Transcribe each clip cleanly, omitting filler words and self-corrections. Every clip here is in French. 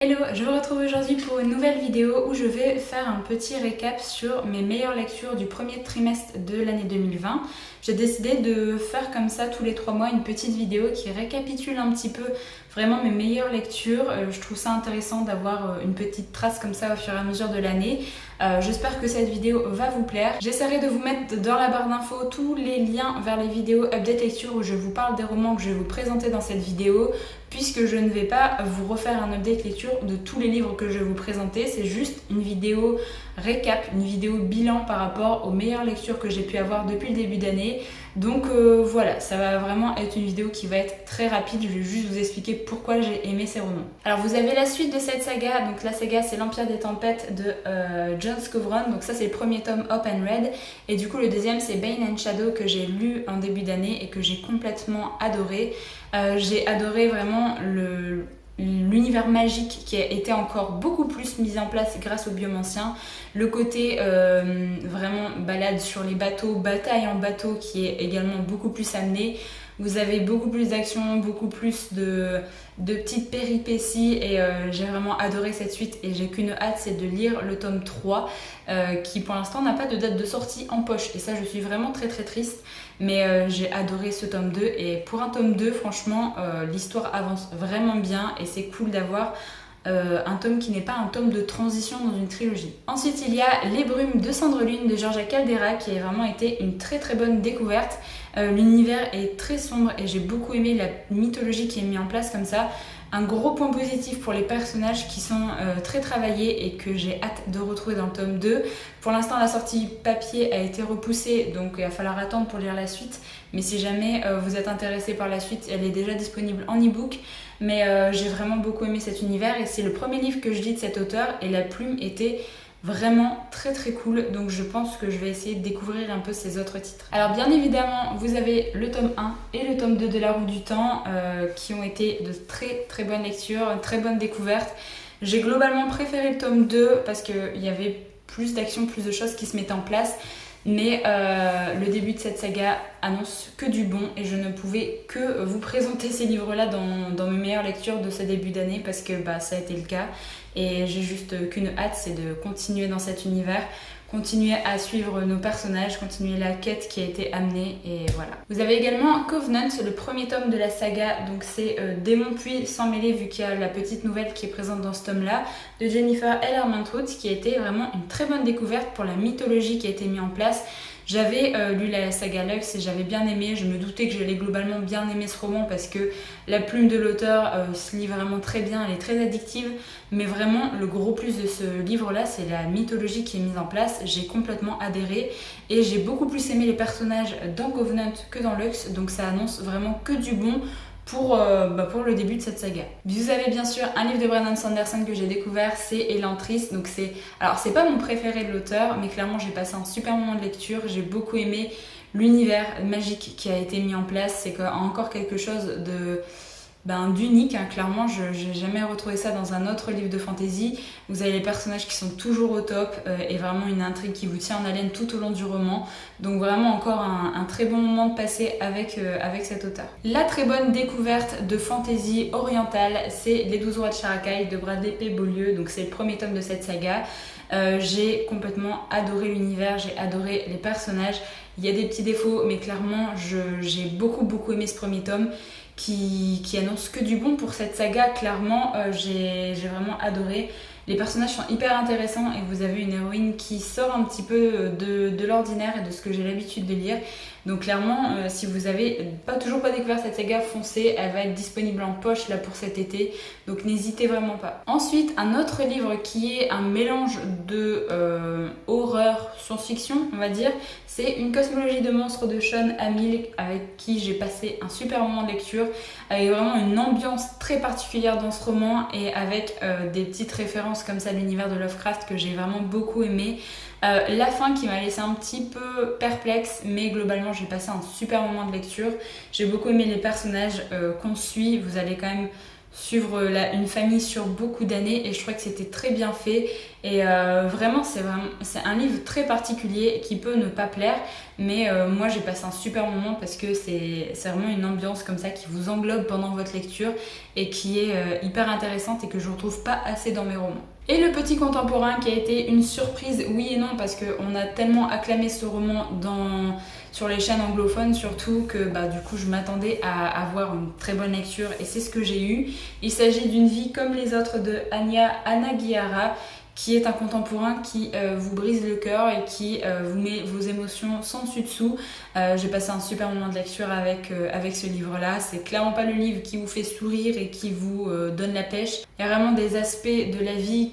Hello, je vous retrouve aujourd'hui pour une nouvelle vidéo où je vais faire un petit récap sur mes meilleures lectures du premier trimestre de l'année 2020. J'ai décidé de faire comme ça tous les 3 mois une petite vidéo qui récapitule un petit peu vraiment mes meilleures lectures. Je trouve ça intéressant d'avoir une petite trace comme ça au fur et à mesure de l'année. J'espère que cette vidéo va vous plaire. J'essaierai de vous mettre dans la barre d'infos tous les liens vers les vidéos update lecture où je vous parle des romans que je vais vous présenter dans cette vidéo, puisque je ne vais pas vous refaire un update lecture de tous les livres que je vais vous présenter. C'est juste une vidéo récap, une vidéo bilan par rapport aux meilleures lectures que j'ai pu avoir depuis le début d'année. Donc voilà, ça va vraiment être une vidéo qui va être très rapide. Je vais juste vous expliquer pourquoi j'ai aimé ces romans. Alors vous avez la suite de cette saga. Donc la saga, c'est l'Empire des Tempêtes de John Scovron. Donc ça, c'est le premier tome, Hope and Red. Et du coup le deuxième, c'est Bane and Shadow, que j'ai lu en début d'année et que j'ai complètement adoré. J'ai adoré vraiment l'univers magique qui a été encore beaucoup plus mis en place grâce aux biomanciens. Le côté vraiment balade sur les bateaux, bataille en bateau qui est également beaucoup plus amené. Vous avez beaucoup plus d'action, beaucoup plus de petites péripéties et j'ai vraiment adoré cette suite et j'ai qu'une hâte, c'est de lire le tome 3 qui pour l'instant n'a pas de date de sortie en poche et ça je suis vraiment très très triste, mais j'ai adoré ce tome 2 et pour un tome 2 franchement l'histoire avance vraiment bien et c'est cool d'avoir un tome qui n'est pas un tome de transition dans une trilogie. Ensuite il y a Les Brumes de Cendre Lune de Georgia Caldera qui a vraiment été une très très bonne découverte. L'univers est très sombre et j'ai beaucoup aimé la mythologie qui est mise en place comme ça. Un gros point positif pour les personnages qui sont très travaillés et que j'ai hâte de retrouver dans le tome 2. Pour l'instant la sortie papier a été repoussée, donc il va falloir attendre pour lire la suite. Mais si jamais vous êtes intéressé par la suite, elle est déjà disponible en e-book. Mais j'ai vraiment beaucoup aimé cet univers et c'est le premier livre que je lis de cet auteur et la plume était vraiment très très cool, donc je pense que je vais essayer de découvrir un peu ses autres titres. Alors bien évidemment vous avez le tome 1 et le tome 2 de La Roue du Temps qui ont été de très très bonnes lectures, une très bonne découverte. J'ai globalement préféré le tome 2 parce qu'il y avait plus d'action, plus de choses qui se mettaient en place. Mais le début de cette saga annonce que du bon et je ne pouvais que vous présenter ces livres-là dans mes meilleures lectures de ce début d'année parce que ça a été le cas et j'ai juste qu'une hâte, c'est de continuer dans cet univers, continuer à suivre nos personnages, continuer la quête qui a été amenée et voilà. Vous avez également Covenant, le premier tome de la saga, donc c'est Démon puis Sans mêler vu qu'il y a la petite nouvelle qui est présente dans ce tome-là, de Jennifer L. Armentrout qui a été vraiment une très bonne découverte pour la mythologie qui a été mise en place. J'avais lu la saga Lux et j'avais bien aimé, je me doutais que j'allais globalement bien aimer ce roman parce que la plume de l'auteur se lit vraiment très bien, elle est très addictive, mais vraiment le gros plus de ce livre-là, c'est la mythologie qui est mise en place. J'ai complètement adhéré et j'ai beaucoup plus aimé les personnages dans Covenant que dans Lux, donc ça annonce vraiment que du bon pour le début de cette saga. Vous avez bien sûr un livre de Brandon Sanderson que j'ai découvert, c'est Elantris. Donc alors c'est pas mon préféré de l'auteur, mais clairement j'ai passé un super moment de lecture, j'ai beaucoup aimé l'univers magique qui a été mis en place, c'est encore quelque chose d'unique, hein. Clairement je n'ai jamais retrouvé ça dans un autre livre de fantasy. Vous avez les personnages qui sont toujours au top et vraiment une intrigue qui vous tient en haleine tout au long du roman, donc vraiment encore un très bon moment de passer avec cet auteur. La très bonne découverte de fantasy orientale, c'est Les 12 rois de Charakai de Bradley P. Beaulieu, donc c'est le premier tome de cette saga. J'ai complètement adoré l'univers, j'ai adoré les personnages. Il y a des petits défauts mais clairement j'ai beaucoup aimé ce premier tome qui annonce que du bon pour cette saga. Clairement j'ai vraiment adoré. Les personnages sont hyper intéressants et vous avez une héroïne qui sort un petit peu de l'ordinaire et de ce que j'ai l'habitude de lire. Donc clairement, si vous avez toujours pas découvert cette saga, foncez, elle va être disponible en poche là pour cet été, donc n'hésitez vraiment pas. Ensuite, un autre livre qui est un mélange de horreur, science-fiction, on va dire, c'est Une cosmologie de monstres de Sean Hamill, avec qui j'ai passé un super moment de lecture, avec vraiment une ambiance très particulière dans ce roman et avec des petites références comme ça à l'univers de Lovecraft que j'ai vraiment beaucoup aimé. La fin qui m'a laissé un petit peu perplexe, mais globalement j'ai passé un super moment de lecture. J'ai beaucoup aimé les personnages qu'on suit, vous allez quand même suivre une famille sur beaucoup d'années et je trouvais que c'était très bien fait et vraiment c'est un livre très particulier qui peut ne pas plaire mais moi j'ai passé un super moment parce que c'est vraiment une ambiance comme ça qui vous englobe pendant votre lecture et qui est hyper intéressante et que je retrouve pas assez dans mes romans. Et le petit contemporain qui a été une surprise, oui et non, parce qu'on a tellement acclamé ce roman sur les chaînes anglophones surtout que du coup je m'attendais à avoir une très bonne lecture et c'est ce que j'ai eu. Il s'agit d'une vie comme les autres de Anya Hanagihara qui est un contemporain qui vous brise le cœur et qui vous met vos émotions sans dessus-dessous. J'ai passé un super moment de lecture avec ce livre-là. C'est clairement pas le livre qui vous fait sourire et qui vous donne la pêche. Il y a vraiment des aspects de la vie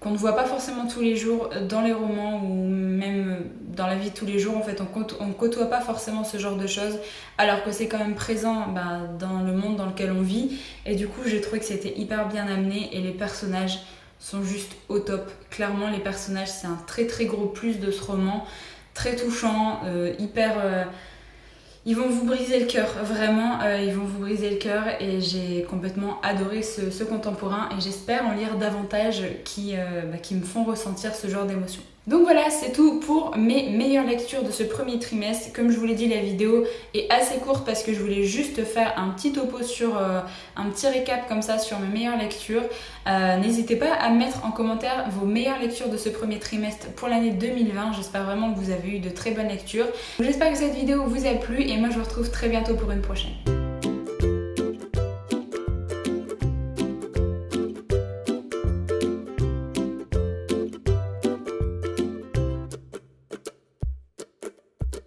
qu'on ne voit pas forcément tous les jours dans les romans ou même dans la vie de tous les jours. En fait, on ne côtoie pas forcément ce genre de choses alors que c'est quand même présent dans le monde dans lequel on vit. Et du coup, j'ai trouvé que c'était hyper bien amené et les personnages sont juste au top. Clairement, les personnages, c'est un très très gros plus de ce roman. Très touchant, ils vont vous briser le cœur, vraiment, ils vont vous briser le cœur et j'ai complètement adoré ce contemporain et j'espère en lire davantage qui me font ressentir ce genre d'émotions. Donc voilà, c'est tout pour mes meilleures lectures de ce premier trimestre. Comme je vous l'ai dit, la vidéo est assez courte parce que je voulais juste faire un petit topo sur un petit récap comme ça sur mes meilleures lectures. N'hésitez pas à mettre en commentaire vos meilleures lectures de ce premier trimestre pour l'année 2020. J'espère vraiment que vous avez eu de très bonnes lectures. J'espère que cette vidéo vous a plu et moi je vous retrouve très bientôt pour une prochaine.